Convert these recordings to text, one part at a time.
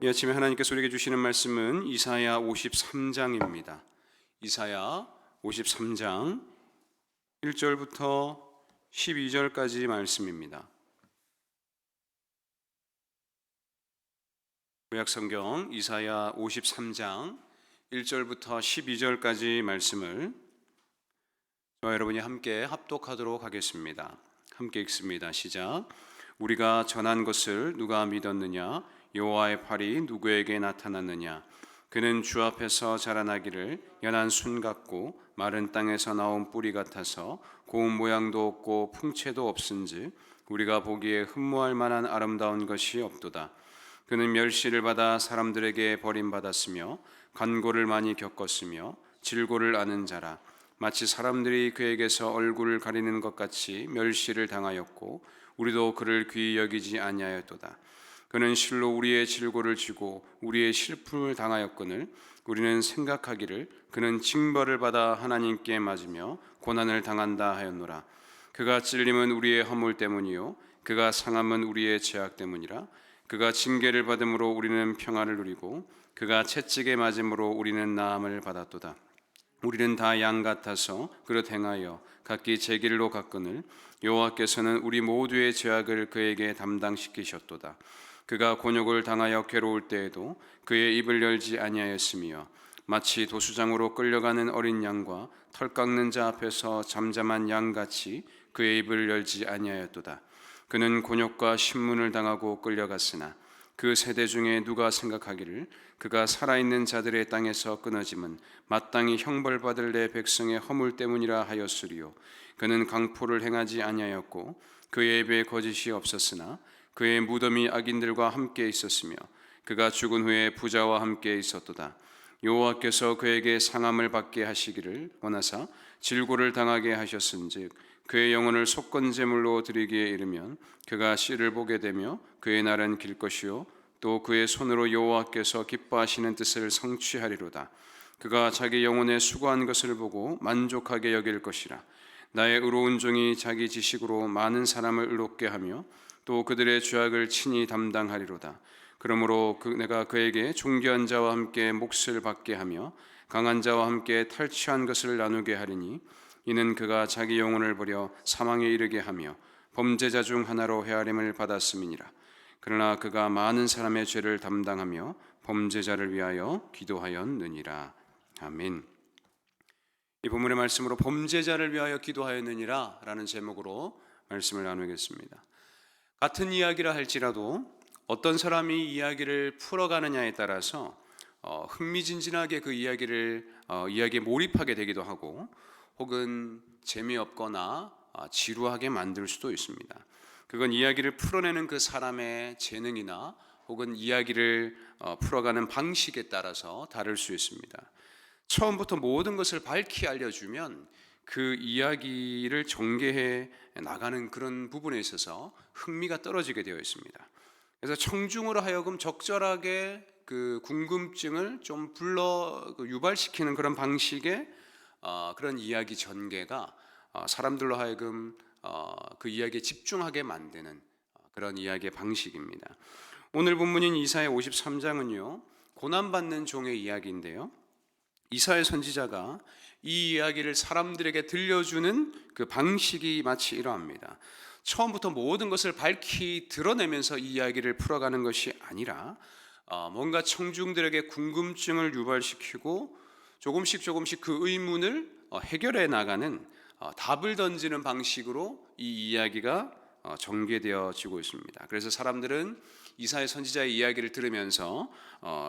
이 아침에 하나님께서 우리에게 주시는 말씀은 이사야 53장입니다. 이사야 53장 1절부터 12절까지 말씀입니다. 구약성경 이사야 53장 1절부터 12절까지 말씀을 저와 여러분이 함께 합독하도록 하겠습니다. 함께 읽습니다. 시작. 우리가 전한 것을 누가 믿었느냐? 여호와의 팔이 누구에게 나타났느냐? 그는 주 앞에서 자라나기를 연한 순 같고 마른 땅에서 나온 뿌리 같아서 고운 모양도 없고 풍채도 없은즉 우리가 보기에 흠모할 만한 아름다운 것이 없도다. 그는 멸시를 받아 사람들에게 버림받았으며 간고를 많이 겪었으며 질고를 아는 자라. 마치 사람들이 그에게서 얼굴을 가리는 것 같이 멸시를 당하였고 우리도 그를 귀히 여기지 아니하였도다. 그는 실로 우리의 질고를 지고 우리의 슬픔을 당하였거늘 우리는 생각하기를 그는 징벌을 받아 하나님께 맞으며 고난을 당한다 하였노라. 그가 찔림은 우리의 허물 때문이요 그가 상함은 우리의 죄악 때문이라. 그가 징계를 받음으로 우리는 평안을 누리고 그가 채찍에 맞음으로 우리는 나음을 받았도다. 우리는 다 양 같아서 그릇 행하여 각기 제 길로 갔거늘 여호와께서는 우리 모두의 죄악을 그에게 담당시키셨도다. 그가 곤욕을 당하여 괴로울 때에도 그의 입을 열지 아니하였으며 마치 도수장으로 끌려가는 어린 양과 털 깎는 자 앞에서 잠잠한 양같이 그의 입을 열지 아니하였도다. 그는 곤욕과 신문을 당하고 끌려갔으나 그 세대 중에 누가 생각하기를 그가 살아있는 자들의 땅에서 끊어짐은 마땅히 형벌받을 내 백성의 허물 때문이라 하였으리요. 그는 강포를 행하지 아니하였고 그의 입에 거짓이 없었으나 그의 무덤이 악인들과 함께 있었으며 그가 죽은 후에 부자와 함께 있었도다. 여호와께서 그에게 상함을 받게 하시기를 원하사 질고를 당하게 하셨은즉 그의 영혼을 속건제물로 드리기에 이르면 그가 씨를 보게 되며 그의 날은 길 것이요 또 그의 손으로 여호와께서 기뻐하시는 뜻을 성취하리로다. 그가 자기 영혼에 수고한 것을 보고 만족하게 여길 것이라. 나의 의로운 종이 자기 지식으로 많은 사람을 의롭게 하며 또 그들의 죄악을 친히 담당하리로다. 그러므로 내가 그에게 존귀한 자와 함께 몫을 받게 하며 강한 자와 함께 탈취한 것을 나누게 하리니 이는 그가 자기 영혼을 버려 사망에 이르게 하며 범죄자 중 하나로 헤아림을 받았음이니라. 그러나 그가 많은 사람의 죄를 담당하며 범죄자를 위하여 기도하였느니라. 아멘. 이 본문의 말씀으로 범죄자를 위하여 기도하였느니라 라는 제목으로 말씀을 나누겠습니다. 같은 이야기라 할지라도 어떤 사람이 이야기를 풀어가느냐에 따라서 흥미진진하게 그 이야기에 몰입하게 되기도 하고 혹은 재미없거나 지루하게 만들 수도 있습니다. 그건 이야기를 풀어내는 그 사람의 재능이나 혹은 이야기를 풀어가는 방식에 따라서 다를 수 있습니다. 처음부터 모든 것을 밝히 알려주면 그 이야기를 전개해 나가는 그런 부분에 있어서 흥미가 떨어지게 되어 있습니다. 그래서 청중으로 하여금 적절하게 그 궁금증을 좀 유발시키는 그런 방식의 그런 이야기 전개가 사람들로 하여금 그 이야기에 집중하게 만드는 그런 이야기의 방식입니다. 오늘 본문인 이사야 53장은요 고난받는 종의 이야기인데요, 이사야 선지자가 이 이야기를 사람들에게 들려주는 그 방식이 마치 이러합니다. 처음부터 모든 것을 밝히 드러내면서 이 이야기를 풀어가는 것이 아니라 뭔가 청중들에게 궁금증을 유발시키고 조금씩 그 의문을 해결해 나가는 답을 던지는 방식으로 이 이야기가 전개되어지고 있습니다. 그래서 사람들은 이사야 선지자의 이야기를 들으면서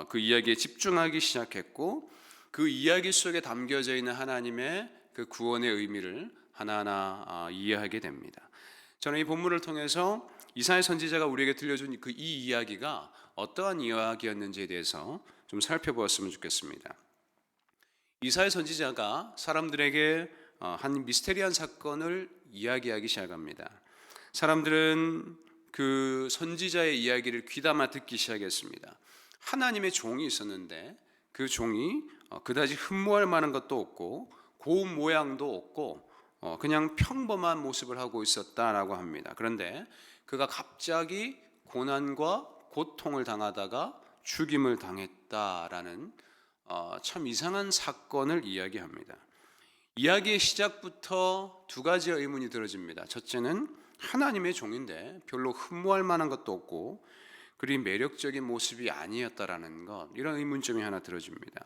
그 이야기에 집중하기 시작했고 그 이야기 속에 담겨져 있는 하나님의 그 구원의 의미를 하나하나 이해하게 됩니다. 저는 이 본문을 통해서 이사야 선지자가 우리에게 들려준 그 이 이야기가 어떠한 이야기였는지에 대해서 좀 살펴보았으면 좋겠습니다. 이사야 선지자가 사람들에게 한 미스테리한 사건을 이야기하기 시작합니다. 사람들은 그 선지자의 이야기를 귀담아 듣기 시작했습니다. 하나님의 종이 있었는데 그 종이 그다지 흠모할 만한 것도 없고 고운 모양도 없고 그냥 평범한 모습을 하고 있었다라고 합니다. 그런데 그가 갑자기 고난과 고통을 당하다가 죽임을 당했다라는 참 이상한 사건을 이야기합니다. 이야기의 시작부터 두 가지의 의문이 들어집니다. 첫째는 하나님의 종인데 별로 흠모할 만한 것도 없고 그리 매력적인 모습이 아니었다라는 것, 이런 의문점이 하나 들어집니다.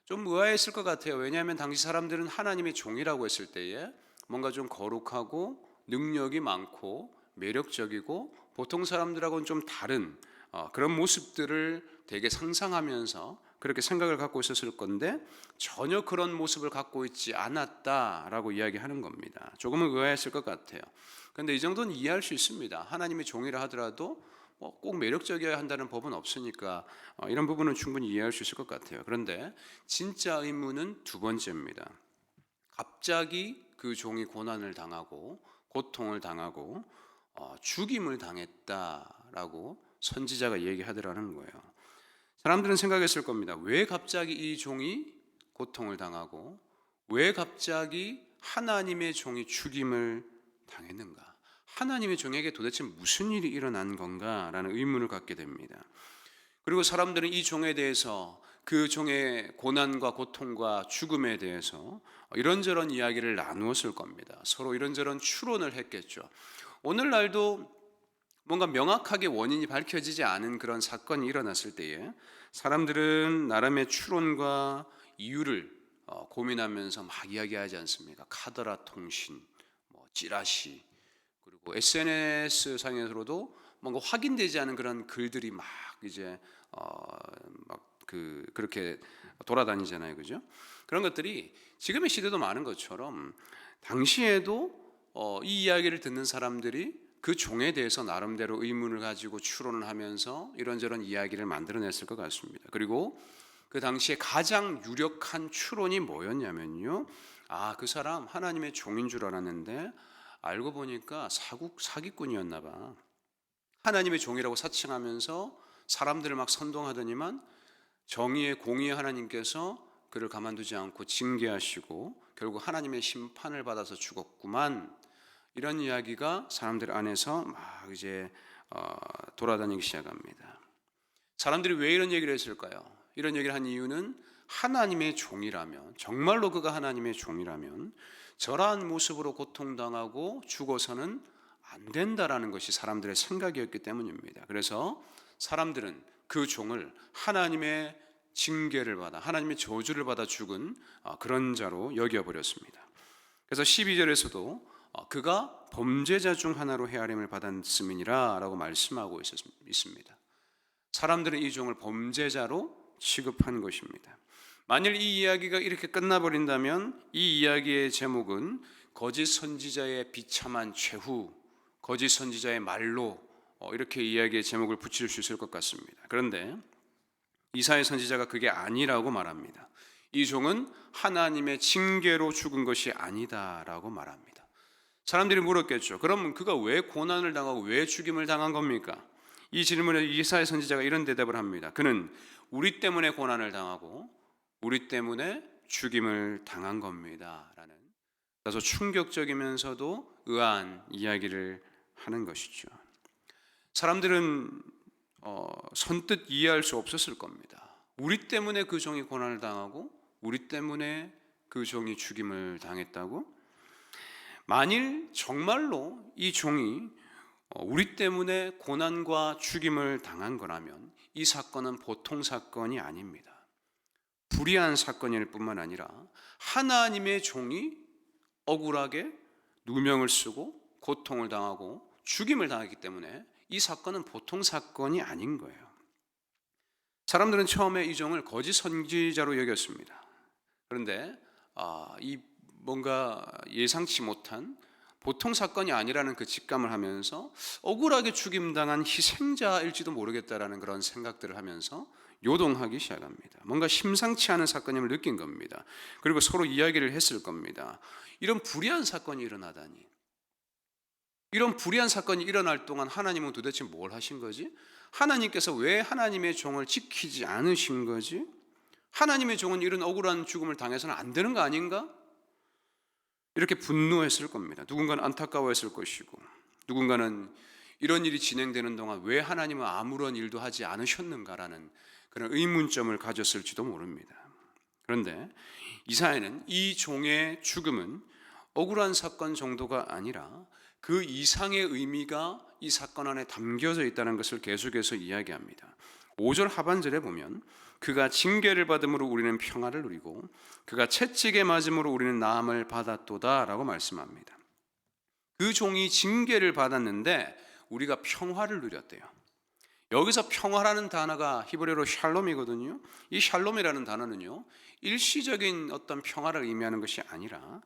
좀 의아했을 것 같아요. 왜냐하면 당시 사람들은 하나님의 종이라고 했을 때에 뭔가 좀 거룩하고 능력이 많고 매력적이고 보통 사람들하고는 좀 다른 그런 모습들을 되게 상상하면서 그렇게 생각을 갖고 있었을 건데 전혀 그런 모습을 갖고 있지 않았다라고 이야기하는 겁니다. 조금은 의아했을 것 같아요. 그런데 이 정도는 이해할 수 있습니다. 하나님의 종이라 하더라도 꼭 매력적이어야 한다는 법은 없으니까 이런 부분은 충분히 이해할 수 있을 것 같아요. 그런데 진짜 의문은 두 번째입니다. 갑자기 그 종이 고난을 당하고 고통을 당하고 죽임을 당했다라고 선지자가 얘기하더라는 거예요. 사람들은 생각했을 겁니다. 왜 갑자기 이 종이 고통을 당하고 왜 갑자기 하나님의 종이 죽임을 당했는가? 하나님의 종에게 도대체 무슨 일이 일어난 건가라는 의문을 갖게 됩니다. 그리고 사람들은 이 종에 대해서 그 종의 고난과 고통과 죽음에 대해서 이런저런 이야기를 나누었을 겁니다. 서로 이런저런 추론을 했겠죠. 오늘날도 뭔가 명확하게 원인이 밝혀지지 않은 그런 사건이 일어났을 때에 사람들은 나름의 추론과 이유를 고민하면서 막 이야기하지 않습니까? 카더라 통신, 찌라시, 그리고 SNS 상에서도 뭔가 확인되지 않은 그런 글들이 막 이제 그렇게 돌아다니잖아요, 그죠? 그런 것들이 지금의 시대도 많은 것처럼 당시에도 이 이야기를 듣는 사람들이 그 종에 대해서 나름대로 의문을 가지고 추론을 하면서 이런저런 이야기를 만들어냈을 것 같습니다. 그리고 그 당시에 가장 유력한 추론이 뭐였냐면요, 그 사람 하나님의 종인 줄 알았는데 알고 보니까 사기꾼이었나 봐. 하나님의 종이라고 사칭하면서 사람들을 막 선동하더니만 정의의 공의의 하나님께서 그를 가만두지 않고 징계하시고 결국 하나님의 심판을 받아서 죽었구만. 이런 이야기가 사람들 안에서 막 이제 돌아다니기 시작합니다. 사람들이 왜 이런 얘기를 했을까요? 이런 얘기를 한 이유는 하나님의 종이라면, 정말로 그가 하나님의 종이라면 저러한 모습으로 고통당하고 죽어서는 안 된다라는 것이 사람들의 생각이었기 때문입니다. 그래서 사람들은 그 종을 하나님의 징계를 받아, 하나님의 저주를 받아 죽은 그런 자로 여겨버렸습니다. 그래서 12절에서도 그가 범죄자 중 하나로 헤아림을 받았음이니라 라고 말씀하고 있습니다. 사람들은 이 종을 범죄자로 취급한 것입니다. 만일 이 이야기가 이렇게 끝나버린다면 이 이야기의 제목은 거짓 선지자의 비참한 최후, 거짓 선지자의 말로 이렇게 이야기의 제목을 붙일 수 있을 것 같습니다. 그런데 이사야 선지자가 그게 아니라고 말합니다. 이 종은 하나님의 징계로 죽은 것이 아니다라고 말합니다. 사람들이 물었겠죠. 그럼 그가 왜 고난을 당하고 왜 죽임을 당한 겁니까? 이 질문에 이사야 선지자가 이런 대답을 합니다. 그는 우리 때문에 고난을 당하고 우리 때문에 죽임을 당한 겁니다 라는 그래서 충격적이면서도 의아한 이야기를 하는 것이죠. 사람들은 선뜻 이해할 수 없었을 겁니다. 우리 때문에 그 종이 고난을 당하고 우리 때문에 그 종이 죽임을 당했다고? 만일 정말로 이 종이 우리 때문에 고난과 죽임을 당한 거라면 이 사건은 보통 사건이 아닙니다. 불의한 사건일 뿐만 아니라 하나님의 종이 억울하게 누명을 쓰고 고통을 당하고 죽임을 당했기 때문에 이 사건은 보통 사건이 아닌 거예요. 사람들은 처음에 이 종을 거짓 선지자로 여겼습니다. 그런데 이 뭔가 예상치 못한 보통 사건이 아니라는 그 직감을 하면서 억울하게 죽임당한 희생자일지도 모르겠다라는 그런 생각들을 하면서 요동하기 시작합니다. 뭔가 심상치 않은 사건임을 느낀 겁니다. 그리고 서로 이야기를 했을 겁니다. 이런 불의한 사건이 일어나다니, 이런 불의한 사건이 일어날 동안 하나님은 도대체 뭘 하신 거지? 하나님께서 왜 하나님의 종을 지키지 않으신 거지? 하나님의 종은 이런 억울한 죽음을 당해서는 안 되는 거 아닌가? 이렇게 분노했을 겁니다. 누군가는 안타까워했을 것이고 누군가는 이런 일이 진행되는 동안 왜 하나님은 아무런 일도 하지 않으셨는가라는 그런 의문점을 가졌을지도 모릅니다. 그런데 이사야는 이 종의 죽음은 억울한 사건 정도가 아니라 그 이상의 의미가 이 사건 안에 담겨져 있다는 것을 계속해서 이야기합니다. 5절 하반절에 보면 그가 징계를 받음으로 우리는 평화를 누리고 그가 채찍에 맞음으로 우리는 나음을 받았도다 라고 말씀합니다. 그 종이 징계를 받았는데 우리가 평화를 누렸대요. 여기서 평화라는 단어가 히브리어로 샬롬이거든요. 이 샬롬이라는 단어는요, 일시적인 어떤 평화를 의미하는 것이 아니라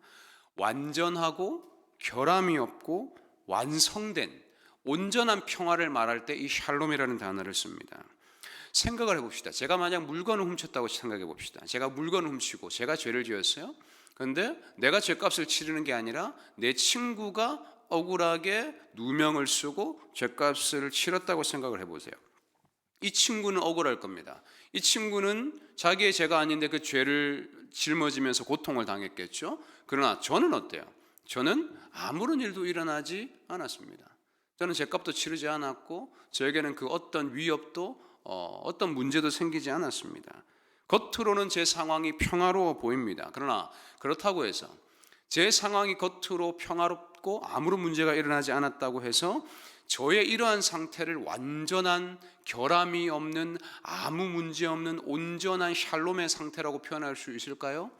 완전하고 결함이 없고 완성된 온전한 평화를 말할 때 이 샬롬이라는 단어를 씁니다. 생각을 해봅시다. 제가 만약 물건을 훔쳤다고 생각해 봅시다. 제가 물건을 훔치고 제가 죄를 지었어요. 그런데 내가 죄값을 치르는 게 아니라 내 친구가 억울하게 누명을 쓰고 죄값을 치렀다고 생각을 해보세요. 이 친구는 억울할 겁니다. 이 친구는 자기의 죄가 아닌데 그 죄를 짊어지면서 고통을 당했겠죠. 그러나 저는 어때요? 저는 아무런 일도 일어나지 않았습니다. 저는 죄값도 치르지 않았고 저에게는 그 어떤 위협도 어떤 문제도 생기지 않았습니다. 겉으로는 제 상황이 평화로워 보입니다. 그러나 그렇다고 해서 제 상황이 겉으로 평화롭고 아무런 문제가 일어나지 않았다고 해서 저의 이러한 상태를 완전한 결함이 없는 아무 문제 없는 온전한 샬롬의 상태라고 표현할 수 있을까요?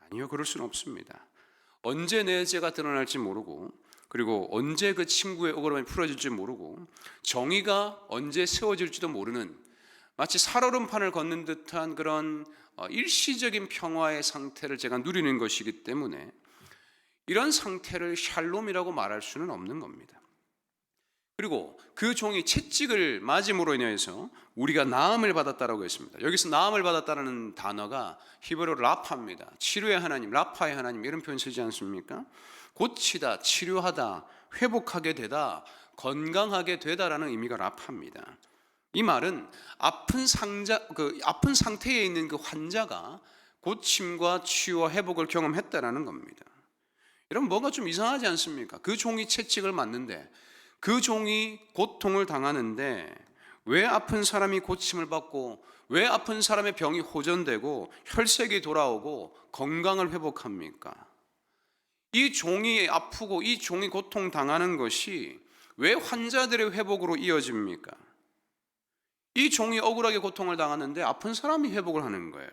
아니요, 그럴 수는 없습니다. 언제 내 죄가 드러날지 모르고 그리고 언제 그 친구의 억울함이 풀어질지 모르고 정의가 언제 세워질지도 모르는 마치 살얼음판을 걷는 듯한 그런 일시적인 평화의 상태를 제가 누리는 것이기 때문에 이런 상태를 샬롬이라고 말할 수는 없는 겁니다. 그리고 그 종이 채찍을 맞음으로 인해서 우리가 나음을 받았다라고 했습니다. 여기서 나음을 받았다는 단어가 히브리어로 라파입니다. 치료의 하나님, 라파의 하나님 이런 표현 쓰지 않습니까? 고치다, 치료하다, 회복하게 되다, 건강하게 되다라는 의미가 라파입니다. 이 말은 아픈 상태에 있는 그 환자가 고침과 치유와 회복을 경험했다라는 겁니다. 여러분 뭔가 좀 이상하지 않습니까? 그 종이 채찍을 맞는데 그 종이 고통을 당하는데 왜 아픈 사람이 고침을 받고 왜 아픈 사람의 병이 호전되고 혈색이 돌아오고 건강을 회복합니까? 이 종이 아프고 이 종이 고통당하는 것이 왜 환자들의 회복으로 이어집니까? 이 종이 억울하게 고통을 당하는데 아픈 사람이 회복을 하는 거예요.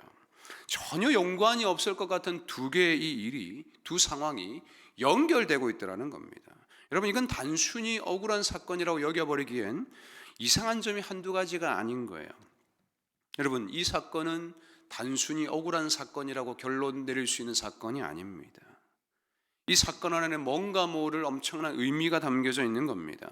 전혀 연관이 없을 것 같은 두 개의 이 일이, 두 상황이 연결되고 있더라는 겁니다. 여러분 이건 단순히 억울한 사건이라고 여겨버리기엔 이상한 점이 한두 가지가 아닌 거예요. 여러분 이 사건은 단순히 억울한 사건이라고 결론 내릴 수 있는 사건이 아닙니다. 이 사건 안에는 뭔가 모를 엄청난 의미가 담겨져 있는 겁니다.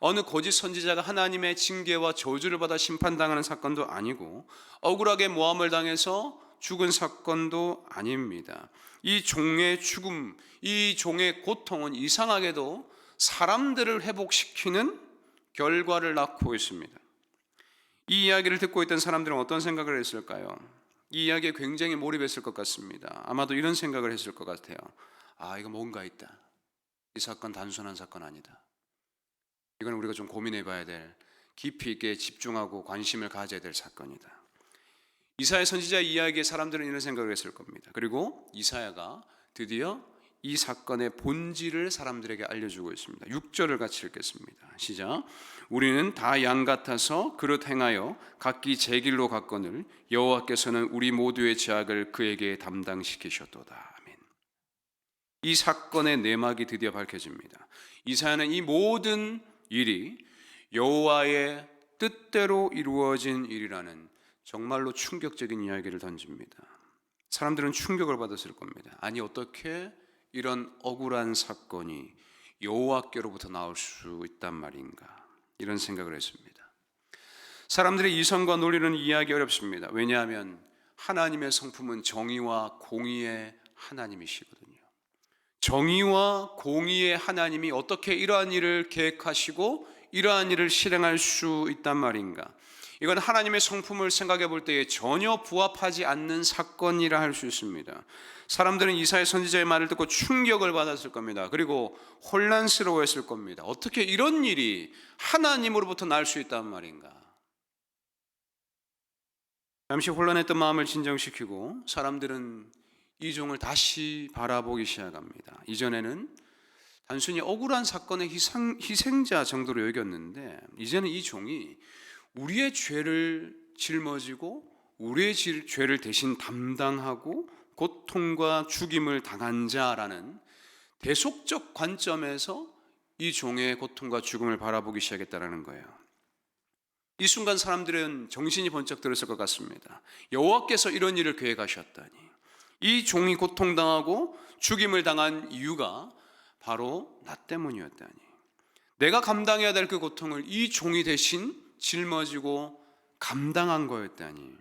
어느 거짓 선지자가 하나님의 징계와 저주를 받아 심판당하는 사건도 아니고 억울하게 모함을 당해서 죽은 사건도 아닙니다. 이 종의 죽음, 이 종의 고통은 이상하게도 사람들을 회복시키는 결과를 낳고 있습니다. 이 이야기를 듣고 있던 사람들은 어떤 생각을 했을까요? 이 이야기에 굉장히 몰입했을 것 같습니다. 아마도 이런 생각을 했을 것 같아요. 아, 이거 뭔가 있다. 이 사건 단순한 사건 아니다. 이건 우리가 좀 고민해 봐야 될, 깊이 있게 집중하고 관심을 가져야 될 사건이다. 이사야 선지자 이야기에 사람들은 이런 생각을 했을 겁니다. 그리고 이사야가 드디어 이 사건의 본질을 사람들에게 알려주고 있습니다. 6절을 같이 읽겠습니다. 시작. 우리는 다 양 같아서 그릇 행하여 각기 제 길로 갔거늘 여호와께서는 우리 모두의 죄악을 그에게 담당시키셨도다. 아멘. 이 사건의 내막이 드디어 밝혀집니다. 이사야는 이 모든 일이 여호와의 뜻대로 이루어진 일이라는 정말로 충격적인 이야기를 던집니다. 사람들은 충격을 받았을 겁니다. 아니 어떻게 이런 억울한 사건이 여호와께로부터 나올 수 있단 말인가, 이런 생각을 했습니다. 사람들의 이성과 논리는 이해하기 어렵습니다. 왜냐하면 하나님의 성품은 정의와 공의의 하나님이시거든요. 정의와 공의의 하나님이 어떻게 이러한 일을 계획하시고 이러한 일을 실행할 수 있단 말인가, 이건 하나님의 성품을 생각해 볼 때에 전혀 부합하지 않는 사건이라 할 수 있습니다. 사람들은 이사야 선지자의 말을 듣고 충격을 받았을 겁니다. 그리고 혼란스러워했을 겁니다. 어떻게 이런 일이 하나님으로부터 날 수 있단 말인가? 잠시 혼란했던 마음을 진정시키고 사람들은 이 종을 다시 바라보기 시작합니다. 이전에는 단순히 억울한 사건의 희생자 정도로 여겼는데 이제는 이 종이 우리의 죄를 짊어지고 우리의 죄를 대신 담당하고 고통과 죽임을 당한 자라는 대속적 관점에서 이 종의 고통과 죽음을 바라보기 시작했다는 거예요. 이 순간 사람들은 정신이 번쩍 들었을 것 같습니다. 여호와께서 이런 일을 계획하셨다니. 이 종이 고통당하고 죽임을 당한 이유가 바로 나 때문이었다니. 내가 감당해야 될 그 고통을 이 종이 대신 짊어지고 감당한 거였다니.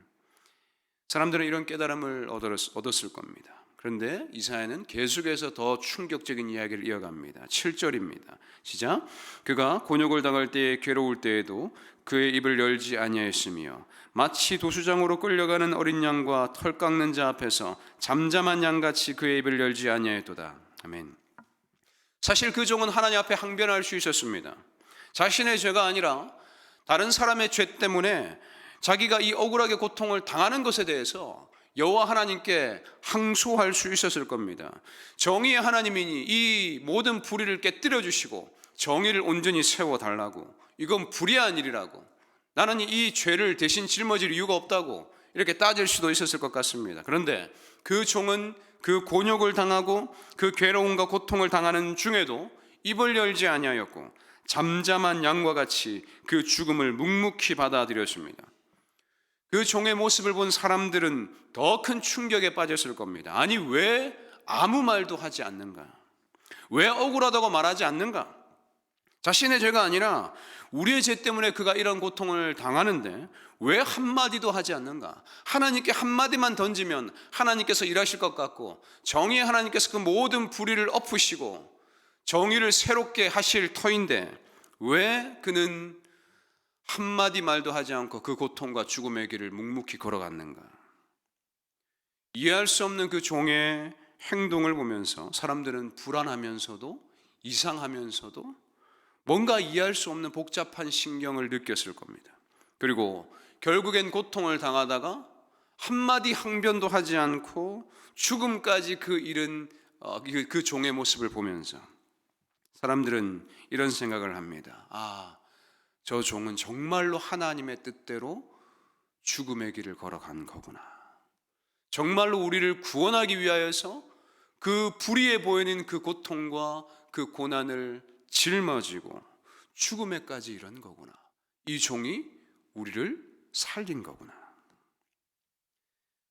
사람들은 이런 깨달음을 얻었을 겁니다. 그런데 이사야는 계속해서 더 충격적인 이야기를 이어갑니다. 7절입니다. 시작. 그가 곤욕을 당할 때에 괴로울 때에도 그의 입을 열지 아니하였으며 마치 도수장으로 끌려가는 어린 양과 털 깎는 자 앞에서 잠잠한 양같이 그의 입을 열지 아니하였도다. 아멘. 사실 그 종은 하나님 앞에 항변할 수 있었습니다. 자신의 죄가 아니라 다른 사람의 죄 때문에 자기가 이 억울하게 고통을 당하는 것에 대해서 여호와 하나님께 항소할 수 있었을 겁니다. 정의의 하나님이니 이 모든 불의를 깨뜨려 주시고 정의를 온전히 세워달라고, 이건 불의한 일이라고, 나는 이 죄를 대신 짊어질 이유가 없다고 이렇게 따질 수도 있었을 것 같습니다. 그런데 그 종은 그 곤욕을 당하고 그 괴로움과 고통을 당하는 중에도 입을 열지 아니하였고 잠잠한 양과 같이 그 죽음을 묵묵히 받아들였습니다. 그 종의 모습을 본 사람들은 더 큰 충격에 빠졌을 겁니다. 아니, 왜 아무 말도 하지 않는가? 왜 억울하다고 말하지 않는가? 자신의 죄가 아니라 우리의 죄 때문에 그가 이런 고통을 당하는데 왜 한마디도 하지 않는가? 하나님께 한마디만 던지면 하나님께서 일하실 것 같고 정의의 하나님께서 그 모든 불의를 엎으시고 정의를 새롭게 하실 터인데 왜 그는 한마디 말도 하지 않고 그 고통과 죽음의 길을 묵묵히 걸어갔는가? 이해할 수 없는 그 종의 행동을 보면서 사람들은 불안하면서도 이상하면서도 뭔가 이해할 수 없는 복잡한 신경을 느꼈을 겁니다. 그리고 결국엔 고통을 당하다가 한마디 항변도 하지 않고 죽음까지 그 종의 모습을 보면서 사람들은 이런 생각을 합니다. 저 종은 정말로 하나님의 뜻대로 죽음의 길을 걸어간 거구나. 정말로 우리를 구원하기 위하여서 그 불의해 보이는 그 고통과 그 고난을 짊어지고 죽음에까지 이런 거구나. 이 종이 우리를 살린 거구나.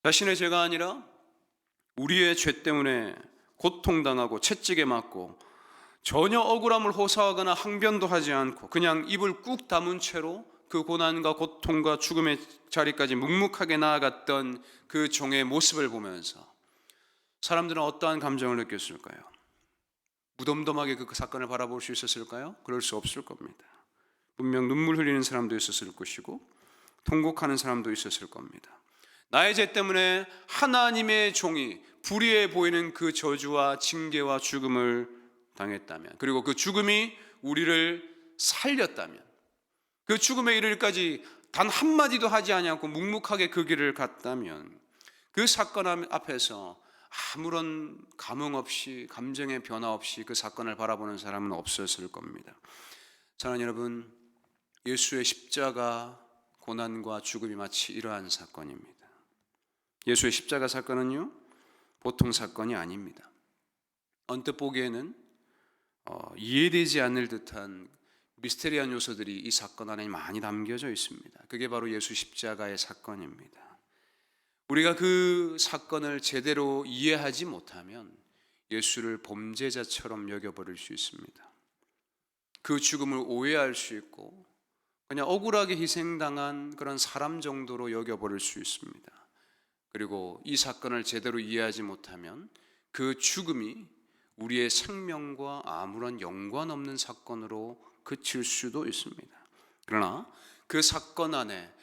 자신의 죄가 아니라 우리의 죄 때문에 고통당하고 채찍에 맞고 전혀 억울함을 호소하거나 항변도 하지 않고 그냥 입을 꾹 다문 채로 그 고난과 고통과 죽음의 자리까지 묵묵하게 나아갔던 그 종의 모습을 보면서 사람들은 어떠한 감정을 느꼈을까요? 무덤덤하게 그 사건을 바라볼 수 있었을까요? 그럴 수 없을 겁니다. 분명 눈물 흘리는 사람도 있었을 것이고 통곡하는 사람도 있었을 겁니다. 나의 죄 때문에 하나님의 종이 불의해 보이는 그 저주와 징계와 죽음을 당했다면, 그리고 그 죽음이 우리를 살렸다면, 그 죽음에 이르기까지 단 한마디도 하지 아니하고 묵묵하게 그 길을 갔다면 그 사건 앞에서 아무런 감흥 없이 감정의 변화 없이 그 사건을 바라보는 사람은 없었을 겁니다. 사랑하는 여러분, 예수의 십자가 고난과 죽음이 마치 이러한 사건입니다. 예수의 십자가 사건은요, 보통 사건이 아닙니다. 언뜻 보기에는 이해되지 않을 듯한 미스테리한 요소들이 이 사건 안에 많이 담겨져 있습니다. 그게 바로 예수 십자가의 사건입니다. 우리가 그 사건을 제대로 이해하지 못하면 예수를 범죄자처럼 여겨버릴 수 있습니다. 그 죽음을 오해할 수 있고 그냥 억울하게 희생당한 그런 사람 정도로 여겨버릴 수 있습니다. 그리고 이 사건을 제대로 이해하지 못하면 그 죽음이 우리의 생명과 아무런 연관 없는 사건으로 그칠 수도 있습니다. 그러나 그 사건 안에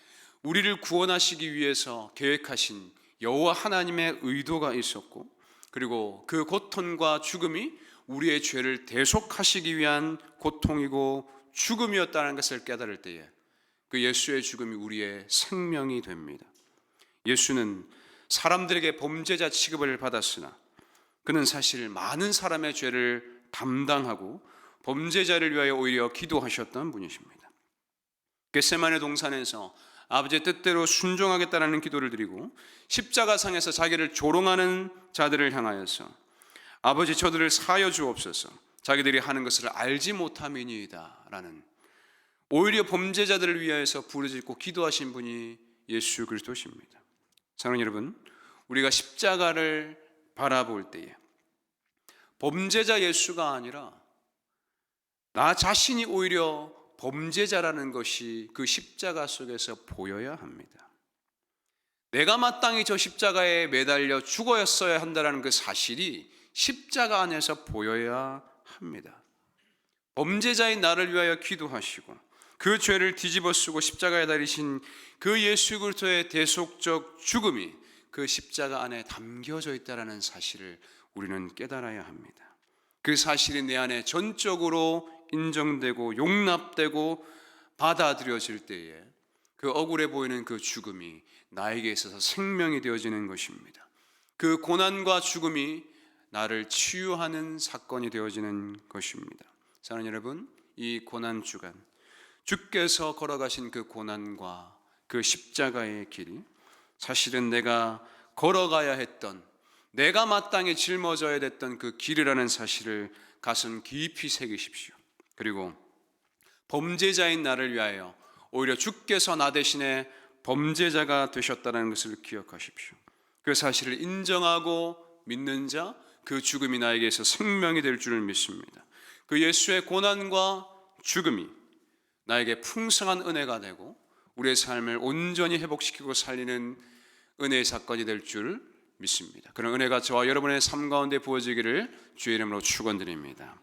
우리를 구원하시기 위해서 계획하신 여호와 하나님의 의도가 있었고, 그리고 그 고통과 죽음이 우리의 죄를 대속하시기 위한 고통이고 죽음이었다는 것을 깨달을 때에 그 예수의 죽음이 우리의 생명이 됩니다. 예수는 사람들에게 범죄자 취급을 받았으나 그는 사실 많은 사람의 죄를 담당하고 범죄자를 위하여 오히려 기도하셨던 분이십니다. 겟세마네 동산에서 아버지의 뜻대로 순종하겠다라는 기도를 드리고 십자가상에서 자기를 조롱하는 자들을 향하여서 아버지 저들을 사하여 주옵소서, 자기들이 하는 것을 알지 못함이니이다 라는, 오히려 범죄자들을 위하여서 부르짖고 기도하신 분이 예수 그리스도십니다. 사랑하는 여러분, 우리가 십자가를 바라볼 때에 범죄자 예수가 아니라 나 자신이 오히려 범죄자라는 것이 그 십자가 속에서 보여야 합니다. 내가 마땅히 저 십자가에 매달려 죽어야 한다는 그 사실이 십자가 안에서 보여야 합니다. 범죄자인 나를 위하여 기도하시고 그 죄를 뒤집어 쓰고 십자가에 달리신 그 예수 그리스도의 대속적 죽음이 그 십자가 안에 담겨져 있다는 사실을 우리는 깨달아야 합니다. 그 사실이 내 안에 전적으로 인정되고 용납되고 받아들여질 때에 그 억울해 보이는 그 죽음이 나에게 있어서 생명이 되어지는 것입니다. 그 고난과 죽음이 나를 치유하는 사건이 되어지는 것입니다. 사랑하는 여러분, 이 고난 주간, 주께서 걸어가신 그 고난과 그 십자가의 길, 사실은 내가 걸어가야 했던, 내가 마땅히 짊어져야 됐던 그 길이라는 사실을 가슴 깊이 새기십시오. 그리고 범죄자인 나를 위하여 오히려 주께서 나 대신에 범죄자가 되셨다는 것을 기억하십시오. 그 사실을 인정하고 믿는 자, 그 죽음이 나에게 있어 생명이 될 줄을 믿습니다. 그 예수의 고난과 죽음이 나에게 풍성한 은혜가 되고 우리의 삶을 온전히 회복시키고 살리는 은혜의 사건이 될 줄 믿습니다. 그런 은혜가 저와 여러분의 삶 가운데 부어지기를 주의 이름으로 축원드립니다.